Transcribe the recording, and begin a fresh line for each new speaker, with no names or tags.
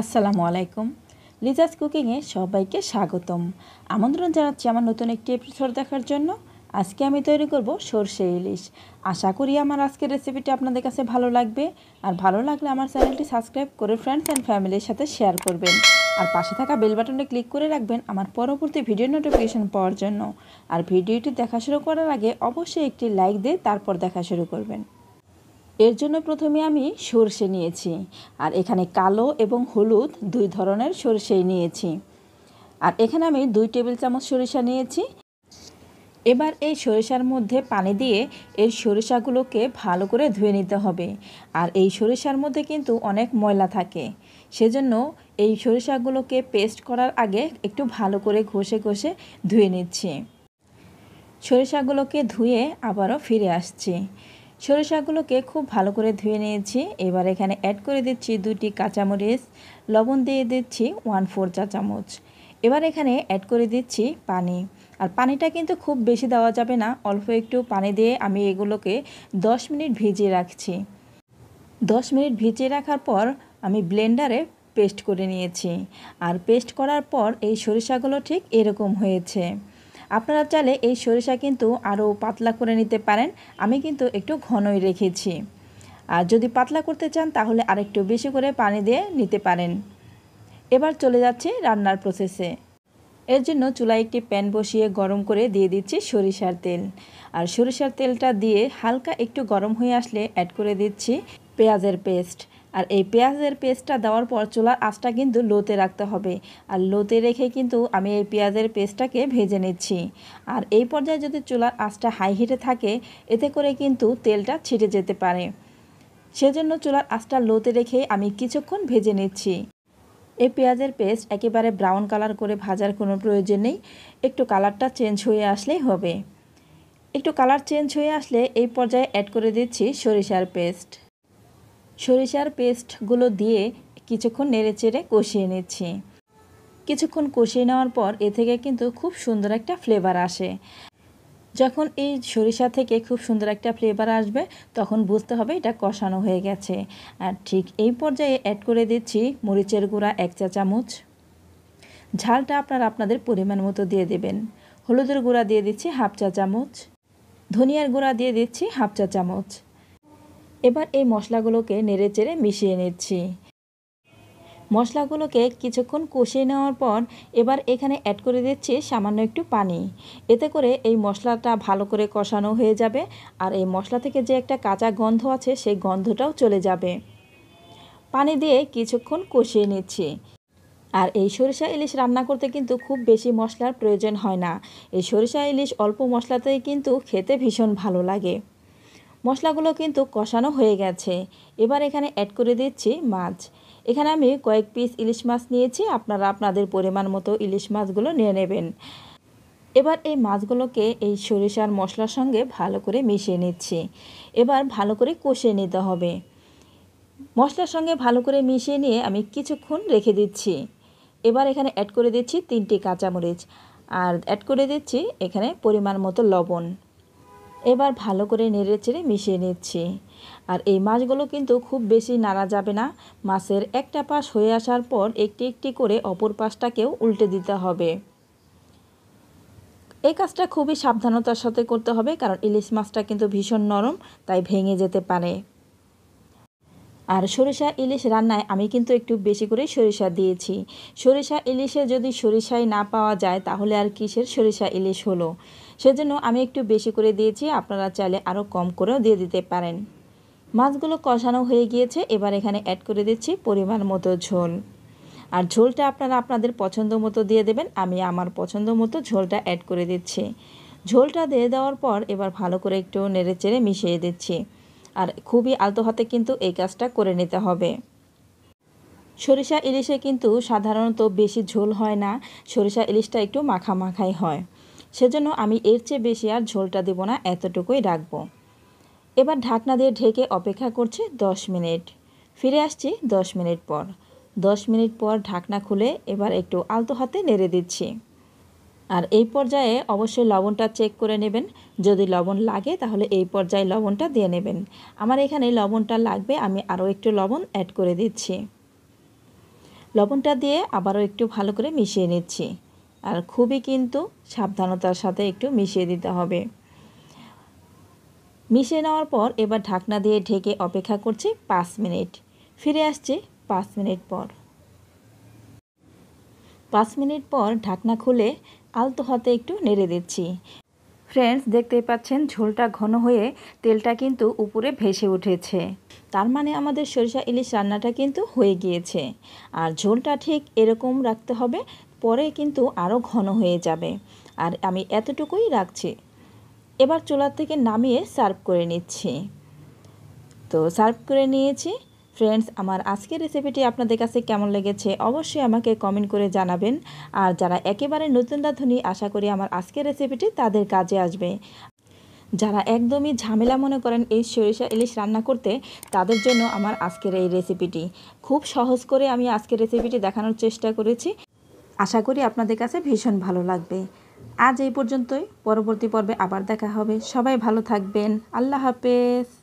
আসসালামু আলাইকুম। লিজাস কুকিংয়ে সবাইকে স্বাগতম। আমন্ত্রণ জানাচ্ছি আমার নতুন একটি এপিসোড দেখার জন্য। আজকে আমি তৈরি করব সরষে ইলিশ। আশা করি আমার আজকের রেসিপিটি আপনাদের কাছে ভালো লাগবে। আর ভালো লাগলে আমার চ্যানেলটি সাবস্ক্রাইব করে ফ্রেন্ডস অ্যান্ড ফ্যামিলির সাথে শেয়ার করবেন। আর পাশে থাকা বেল বাটনে ক্লিক করে রাখবেন আমার পরবর্তী ভিডিও নোটিফিকেশন পাওয়ার জন্য। আর ভিডিওটি দেখা শুরু করার আগে অবশ্যই একটি লাইক দিয়ে তারপর দেখা শুরু করবেন। এর জন্য প্রথমে আমি সরষে নিয়েছি, আর এখানে কালো এবং হলুদ দুই ধরনের সরষেই নিয়েছি। আর এখানে আমি 2 টেবিল চামচ সরিষা নিয়েছি। এবার এই সরিষার মধ্যে পানি দিয়ে এই সরিষাগুলোকে ভালো করে ধুয়ে নিতে হবে। আর এই সরিষার মধ্যে কিন্তু অনেক ময়লা থাকে, সেজন্য এই সরিষাগুলোকে পেস্ট করার আগে একটু ভালো করে ঘষে ঘষে ধুয়ে নিচ্ছি। সরিষাগুলোকে ধুয়ে আবারও ফিরে আসছি। সরিষাগুলোকে খুব ভালো করে ধুয়ে নিয়েছি। এবার এখানে অ্যাড করে দিচ্ছি 2টি কাঁচামরিচ, লবণ দিয়ে দিচ্ছি 1/4 চা চামচ। এবার এখানে অ্যাড করে দিচ্ছি পানি। আর পানিটা কিন্তু খুব বেশি দেওয়া যাবে না, অল্প একটু পানি দিয়ে আমি এগুলোকে 10 মিনিট ভিজিয়ে রাখছি। 10 মিনিট ভিজিয়ে রাখার পর আমি ব্লেন্ডারে পেস্ট করে নিয়েছি। আর পেস্ট করার পর এই সরিষাগুলো ঠিক এরকম হয়েছে। আপনারা চাইলে এই সরিষা কিন্তু আরও পাতলা করে নিতে পারেন, আমি কিন্তু একটু ঘনই রেখেছি। আর যদি পাতলা করতে চান তাহলে আরেকটু বেশি করে পানি দিয়ে নিতে পারেন। এবার চলে যাচ্ছে রান্নার প্রসেসে। এর জন্য চুলায় একটি প্যান বসিয়ে গরম করে দিয়ে দিচ্ছি সরিষার তেল। আর সরিষার তেলটা দিয়ে হালকা একটু গরম হয়ে আসলে অ্যাড করে দিচ্ছি পেঁয়াজের পেস্ট। আর এই পেঁয়াজের পেস্টটা দেওয়ার পর চুলার আঁচটা কিন্তু লোতে রাখতে হবে। আর লোতে রেখে কিন্তু আমি এই পেঁয়াজের পেস্টটাকে ভেজে নিচ্ছি। আর এই পর্যায়ে যদি চুলার আঁচটা হাই হিটে থাকে, এতে করে কিন্তু তেলটা ছিটে যেতে পারে। সেজন্য চুলার আঁচটা লোতে রেখে আমি কিছুক্ষণ ভেজে নিচ্ছি। এই পেঁয়াজের পেস্ট একেবারে ব্রাউন কালার করে ভাজার কোনো প্রয়োজন নেই, একটু কালারটা চেঞ্জ হয়ে আসলেই হবে। একটু কালার চেঞ্জ হয়ে আসলে এই পর্যায়ে অ্যাড করে দিচ্ছি সরিষার পেস্ট। সরিষার পেস্টগুলো দিয়ে কিছুক্ষণ নেড়েচেড়ে কষিয়ে নিচ্ছি। কিছুক্ষণ কষিয়ে নেওয়ার পর এ থেকে কিন্তু খুব সুন্দর একটা ফ্লেভার আসে। যখন এই সরিষা থেকে খুব সুন্দর একটা ফ্লেভার আসবে তখন বুঝতে হবে এটা কষানো হয়ে গেছে। আর ঠিক এই পর্যায়ে অ্যাড করে দিচ্ছি মরিচের গুঁড়া 1 চা চামচ। ঝালটা আপনারা আপনাদের পরিমাণ মতো দিয়ে দেবেন। হলুদের গুঁড়া দিয়ে দিচ্ছি 1/2 চা চামচ। ধনিয়ার গুঁড়া দিয়ে দিচ্ছি 1/2 চা চামচ। এবার এই মশলাগুলোকে নেড়েচেড়ে মিশিয়ে নিচ্ছি। মশলাগুলোকে কিছুক্ষণ কষিয়ে নেওয়ার পর এবার এখানে অ্যাড করে দিচ্ছি সামান্য একটু পানি। এতে করে এই মশলাটা ভালো করে কষানো হয়ে যাবে। আর এই মশলা থেকে যে একটা কাঁচা গন্ধ আছে সেই গন্ধটাও চলে যাবে। পানি দিয়ে কিছুক্ষণ কষিয়ে নিচ্ছি। আর এই সরিষা ইলিশ রান্না করতে কিন্তু খুব বেশি মশলার প্রয়োজন হয় না। এই সরিষা ইলিশ অল্প মশলাতেই কিন্তু খেতে ভীষণ ভালো লাগে। মশলাগুলো কিন্তু কষানো হয়ে গেছে। এবার এখানে অ্যাড করে দিচ্ছি মাছ। এখানে আমি কয়েক পিস ইলিশ মাছ নিয়েছি, আপনারা আপনাদের পরিমাণ মতো ইলিশ মাছগুলো নিয়ে নেবেন। এবার এই মাছগুলোকে এই সরিষার মশলার সঙ্গে ভালো করে মিশিয়ে নিচ্ছি। এবার ভালো করে কষিয়ে নিতে হবে। মশলার সঙ্গে ভালো করে মিশিয়ে নিয়ে আমি কিছুক্ষণ রেখে দিচ্ছি। এবার এখানে অ্যাড করে দিচ্ছি 3টি কাঁচামরিচ, আর অ্যাড করে দিচ্ছি এখানে পরিমাণ মতো লবণ। এবার ভালো করে নেড়েচেড়ে মিশিয়ে নিচ্ছি। আর এই মাছগুলো কিন্তু খুব বেশি নাড়া যাবে না। মাছের একটা পাশ হয়ে আসার পর একটি একটি করে অপর পাশটাকেও উল্টে দিতে হবে। এই কাজটা খুবই সাবধানতার সাথে করতে হবে, কারণ ইলিশ মাছটা কিন্তু ভীষণ নরম, তাই ভেঙে যেতে পারে। আর সরিষা ইলিশ রান্নায় আমি কিন্তু একটু বেশি করে সরিষা দিয়েছি। সরিষা ইলিশে যদি সরিষাই না পাওয়া যায় তাহলে আর কিসের সরিষা ইলিশ হলো। সেজন্য আমি একটু বেশি করে দিয়েছি, আপনারা চাইলে আরও কম করেও দিয়ে দিতে পারেন। মাছগুলো কষানো হয়ে গিয়েছে। এবার এখানে অ্যাড করে দিচ্ছি পরিমাণ মতো ঝোল। আর ঝোলটা আপনারা আপনাদের পছন্দ মতো দিয়ে দেবেন। আমি আমার পছন্দ মতো ঝোলটা অ্যাড করে দিচ্ছি। ঝোলটা দিয়ে দেওয়ার পর এবার ভালো করে একটু নেড়েচেড়ে মিশিয়ে দিচ্ছি। আর খুবই আলতো হাতে কিন্তু এই কাজটা করে নিতে হবে। সরিষা ইলিশে কিন্তু সাধারণত বেশি ঝোল হয় না, সরিষা ইলিশটা একটু মাখা মাখাই হয়। সেজন্য আমি এর চেয়ে বেশি আর ঝোলটা দেব না, এতটুকুই রাখবো। এবার ঢাকনা দিয়ে ঢেকে অপেক্ষা করছি 10 মিনিট। ফিরে আসছি 10 মিনিট পর। 10 মিনিট পর ঢাকনা খুলে এবার একটু আলতো হাতে নেড়ে দিচ্ছি। আর এই পর্যায়ে অবশ্যই লবণটা চেক করে নেবেন। যদি লবণ লাগে তাহলে এই পর্যায়ে লবণটা দিয়ে নেবেন। আমার এখানে লবণটা লাগবে, আমি আরও একটু লবণ অ্যাড করে দিচ্ছি। লবণটা দিয়ে আবারও একটু ভালো করে মিশিয়ে নিচ্ছি। আর খুবই কিন্তু সাবধানতার সাথে একটু মিশিয়ে দিতে হবে। মিশিয়ে নেওয়ার পর এবার ঢাকনা দিয়ে ঢেকে অপেক্ষা করছি 5 মিনিট। ফিরে আসছি 5 মিনিট পর। 5 মিনিট পর ঢাকনা খুলে আলতো হাতে একটু নেড়ে দিচ্ছি। ফ্রেন্ডস, দেখতেই পাচ্ছেন ঝোলটা ঘন হয়ে তেলটা কিন্তু উপরে ভেসে উঠেছে। তার মানে আমাদের সরিষা ইলিশ রান্নাটা কিন্তু হয়ে গিয়েছে। আর ঝোলটা ঠিক এরকম রাখতে হবে, পরে কিন্তু আরও ঘন হয়ে যাবে। আর আমি এতটুকুই রাখছি। এবার চুলা থেকে নামিয়ে সার্ভ করে নিচ্ছি। তো সার্ভ করে নিয়েছি। ফ্রেন্ডস, আমার আজকের রেসিপিটি আপনাদের কাছে কেমন লেগেছে অবশ্যই আমাকে কমেন্ট করে জানাবেন। আর যারা একেবারে নতুন রাঁধুনি, আশা করি আমার আজকের রেসিপিটি তাদের কাজে আসবে। যারা একদমই ঝামেলা মনে করেন এই সরিষা ইলিশ রান্না করতে, তাদের জন্য আমার আজকের এই রেসিপিটি খুব সহজ করে আমি আজকের রেসিপিটি দেখানোর চেষ্টা করেছি। আশা করি আপনাদের কাছে ভীষণ ভালো লাগবে। আজ এই পর্যন্তই, পরবর্তী পর্বে আবার দেখা হবে। সবাই ভালো থাকবেন। আল্লাহ হাফেজ।